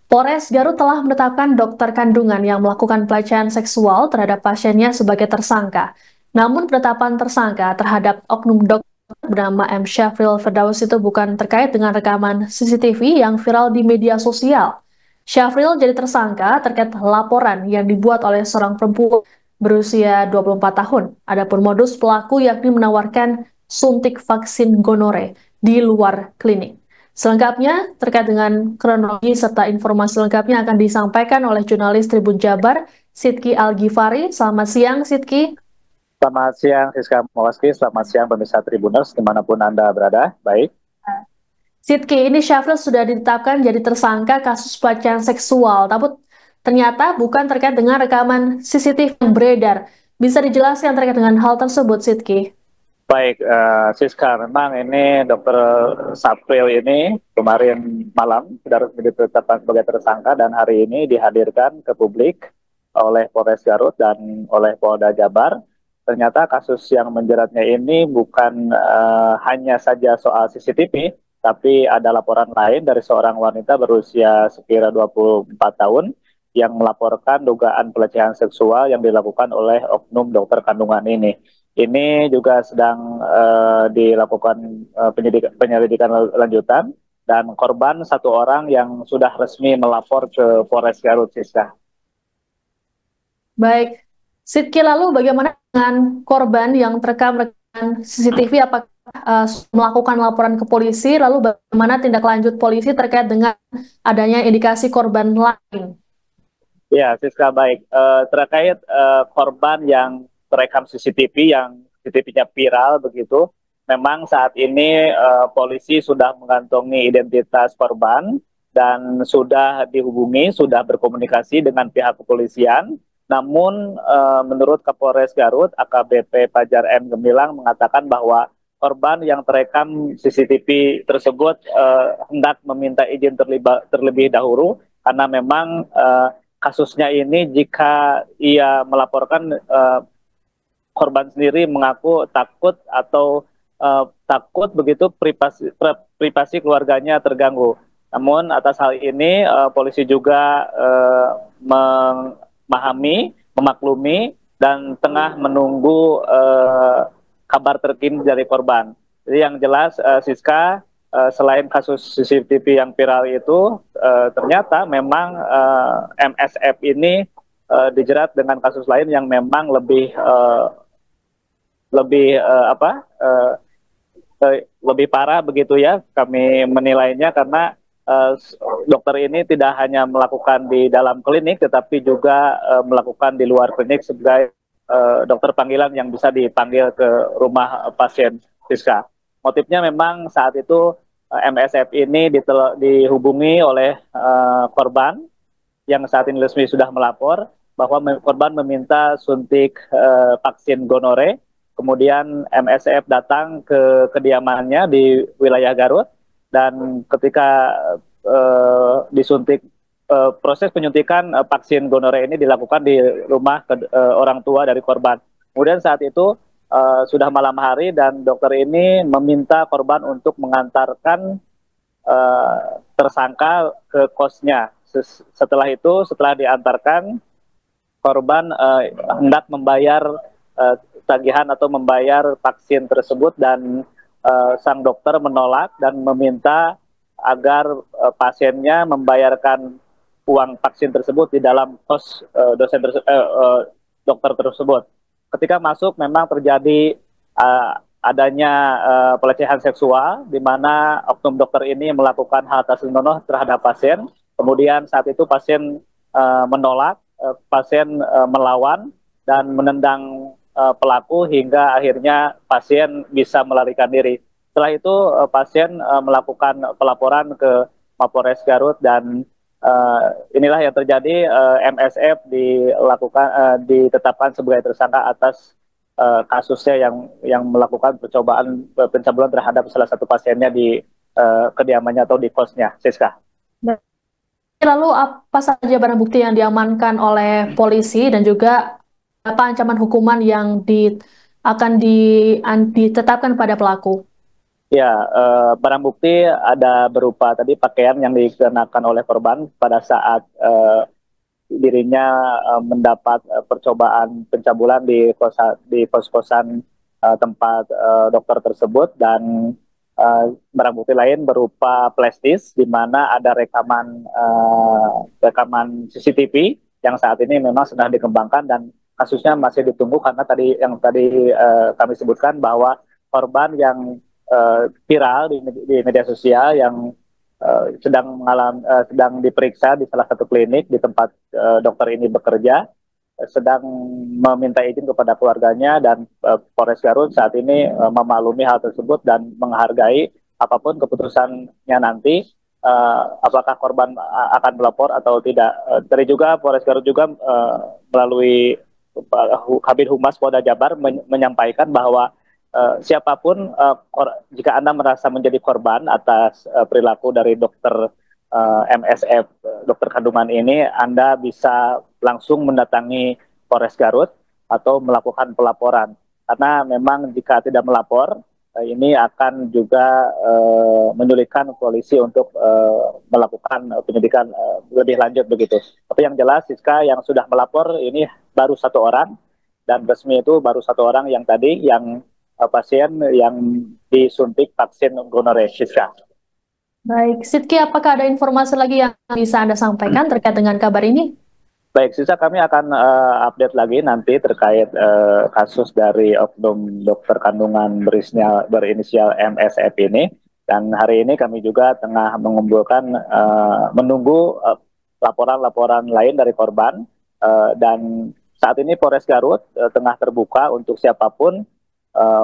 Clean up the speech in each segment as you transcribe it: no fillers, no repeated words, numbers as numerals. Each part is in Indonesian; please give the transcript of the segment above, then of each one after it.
Polres Garut telah menetapkan dokter kandungan yang melakukan pelecehan seksual terhadap pasiennya sebagai tersangka. Namun penetapan tersangka terhadap oknum dokter bernama M. Syafril Firdaus itu bukan terkait dengan rekaman CCTV yang viral di media sosial. Syafril jadi tersangka terkait laporan yang dibuat oleh seorang perempuan berusia 24 tahun. Adapun modus pelaku yakni menawarkan suntik vaksin gonore di luar klinik. Selengkapnya, terkait dengan kronologi serta informasi lengkapnya akan disampaikan oleh jurnalis Tribun Jabar, Sidki Al-Ghifari. Selamat siang, Sidki. Selamat siang, Siska Mawaski. Selamat siang, pemirsa Tribuners, dimanapun Anda berada. Baik. Sidki, ini Syafril sudah ditetapkan jadi tersangka kasus pelecehan seksual, tapi ternyata bukan terkait dengan rekaman CCTV yang beredar. Bisa dijelaskan terkait dengan hal tersebut, Sidki? Baik, Siska, memang ini Dokter Sapril ini kemarin malam sudah resmi ditetapkan sebagai tersangka dan hari ini dihadirkan ke publik oleh Polres Garut dan oleh Polda Jabar. Ternyata kasus yang menjeratnya ini bukan hanya saja soal CCTV, tapi ada laporan lain dari seorang wanita berusia sekira 24 tahun yang melaporkan dugaan pelecehan seksual yang dilakukan oleh oknum dokter kandungan ini. Ini juga sedang dilakukan penyelidikan lanjutan dan korban satu orang yang sudah resmi melapor ke Polres Garut, Siska. Baik, Sidki, lalu bagaimana dengan korban yang terekam rekaman CCTV? Apakah melakukan laporan ke polisi? Lalu bagaimana tindak lanjut polisi terkait dengan adanya indikasi korban lain? Ya, Siska, baik. Terkait korban yang terekam CCTV yang CCTV-nya viral begitu, memang saat ini polisi sudah mengantongi identitas korban dan sudah dihubungi, sudah berkomunikasi dengan pihak kepolisian. Namun menurut Kapolres Garut, AKBP Fajar M. Gemilang mengatakan bahwa korban yang terekam CCTV tersebut hendak meminta izin terlebih dahulu karena memang kasusnya ini jika ia melaporkan korban sendiri mengaku takut atau takut begitu privasi keluarganya terganggu. Namun atas hal ini polisi juga memahami, memaklumi dan tengah menunggu kabar terkini dari korban. Jadi yang jelas Siska, selain kasus CCTV yang viral itu, ternyata memang MSF ini dijerat dengan kasus lain yang memang lebih parah begitu ya. Kami menilainya karena dokter ini tidak hanya melakukan di dalam klinik, tetapi juga melakukan di luar klinik sebagai dokter panggilan yang bisa dipanggil ke rumah pasien, Siska. Motifnya memang saat itu MSF ini dihubungi oleh korban yang saat ini resmi sudah melapor bahwa korban meminta suntik vaksin gonore. Kemudian MSF datang ke kediamannya di wilayah Garut dan ketika disuntik proses penyuntikan vaksin gonore ini dilakukan di rumah orang tua dari korban. Kemudian saat itu sudah malam hari dan dokter ini meminta korban untuk mengantarkan tersangka ke kosnya. Setelah itu, setelah diantarkan, korban hendak membayar tagihan atau membayar vaksin tersebut dan sang dokter menolak dan meminta agar pasiennya membayarkan uang vaksin tersebut di dalam kos dokter tersebut. Ketika masuk memang terjadi adanya pelecehan seksual di mana oknum dokter ini melakukan hal tak senonoh terhadap pasien. Kemudian saat itu pasien menolak, pasien melawan dan menendang pelaku hingga akhirnya pasien bisa melarikan diri. Setelah itu pasien melakukan pelaporan ke Mapolres Garut dan inilah yang terjadi. MSF ditetapkan sebagai tersangka atas kasusnya yang melakukan percobaan pencabulan terhadap salah satu pasiennya di kediamannya atau di kosnya, Siska. Lalu apa saja barang bukti yang diamankan oleh polisi dan juga apa ancaman hukuman yang akan ditetapkan pada pelaku? Ya, barang bukti ada berupa tadi pakaian yang dikenakan oleh korban pada saat dirinya mendapat percobaan pencabulan di kos-kosan tempat dokter tersebut, dan barang bukti lain berupa flash disk di mana ada rekaman CCTV yang saat ini memang sedang dikembangkan dan kasusnya masih ditunggu karena tadi kami sebutkan bahwa korban yang viral di media sosial yang sedang diperiksa di salah satu klinik di tempat dokter ini bekerja, sedang meminta izin kepada keluarganya, dan Polres Garut saat ini memaklumi hal tersebut dan menghargai apapun keputusannya nanti, apakah korban akan melapor atau tidak. Tadi juga Polres Garut juga melalui Kabid Humas Polda Jabar menyampaikan bahwa siapapun jika Anda merasa menjadi korban atas perilaku dari dokter MSF, dokter kandungan ini, Anda bisa langsung mendatangi Polres Garut atau melakukan pelaporan. Karena memang jika tidak melapor, ini akan juga menyulitkan polisi untuk melakukan penyidikan lebih lanjut begitu. Tapi yang jelas, Siska, yang sudah melapor ini baru 1 orang, dan resmi itu baru 1 orang yang tadi, yang pasien yang disuntik vaksin gonorrhea. Siska. Baik, Sidki, apakah ada informasi lagi yang bisa Anda sampaikan terkait dengan kabar ini? Baik, Sisa, kami akan update lagi nanti terkait kasus dari oknum dokter kandungan berinisial MSF ini. Dan hari ini kami juga tengah menunggu laporan-laporan lain dari korban. Dan saat ini Polres Garut tengah terbuka untuk siapapun,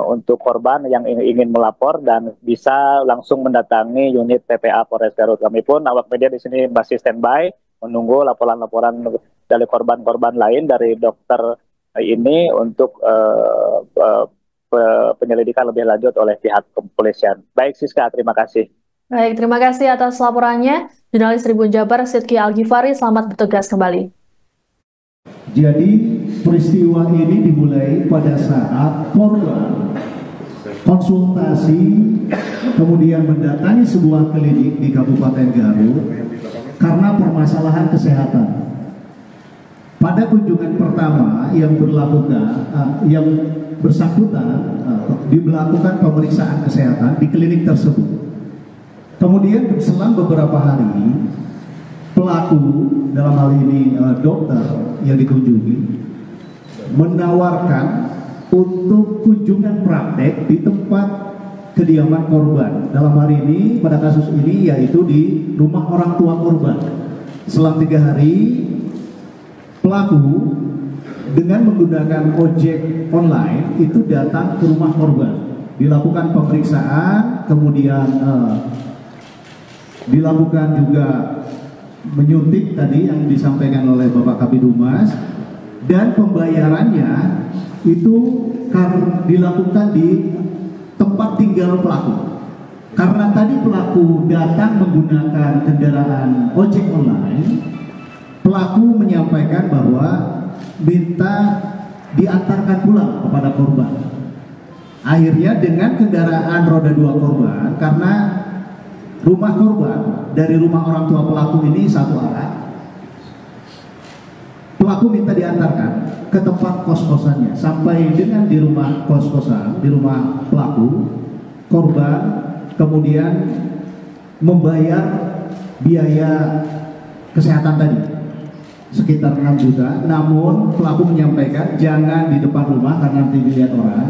untuk korban yang ingin melapor dan bisa langsung mendatangi unit PPA Polres Garut. Kami pun awak media di sini masih standby menunggu laporan-laporan dari korban-korban lain dari dokter ini untuk penyelidikan lebih lanjut oleh pihak kepolisian. Baik, Siska, terima kasih. Baik, terima kasih atas laporannya. Jurnalis Tribun Jabar, Sidki Al-Ghifari, selamat bertugas kembali. Jadi peristiwa ini dimulai pada saat korban konsultasi kemudian mendatangi sebuah klinik di Kabupaten Garut karena permasalahan kesehatan. Pada kunjungan pertama yang bersangkutan dilakukan pemeriksaan kesehatan di klinik tersebut. Kemudian selang beberapa hari, pelaku, dalam hal ini dokter yang dikunjungi, menawarkan untuk kunjungan praktek di tempat kediaman korban. Dalam hari ini, pada kasus ini, yaitu di rumah orang tua korban. Selang 3 hari, pelaku dengan menggunakan ojek online itu datang ke rumah korban, dilakukan pemeriksaan, kemudian dilakukan juga menyuntik tadi yang disampaikan oleh Bapak Kabid Humas, dan pembayarannya itu dilakukan di tempat tinggal pelaku. Karena tadi pelaku datang menggunakan kendaraan ojek online, pelaku menyampaikan bahwa minta diantarkan pulang kepada korban. Akhirnya dengan kendaraan roda 2 korban, karena rumah korban dari rumah orang tua pelaku ini satu arah, pelaku minta diantarkan ke tempat kos-kosannya. Sampai dengan di rumah kos-kosan, di rumah pelaku, korban kemudian membayar biaya kesehatan tadi sekitar 6 juta. Namun pelaku menyampaikan jangan di depan rumah karena nanti dilihat orang.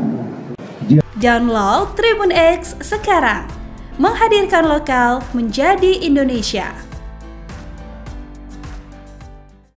Download Tribun X sekarang, menghadirkan lokal menjadi Indonesia.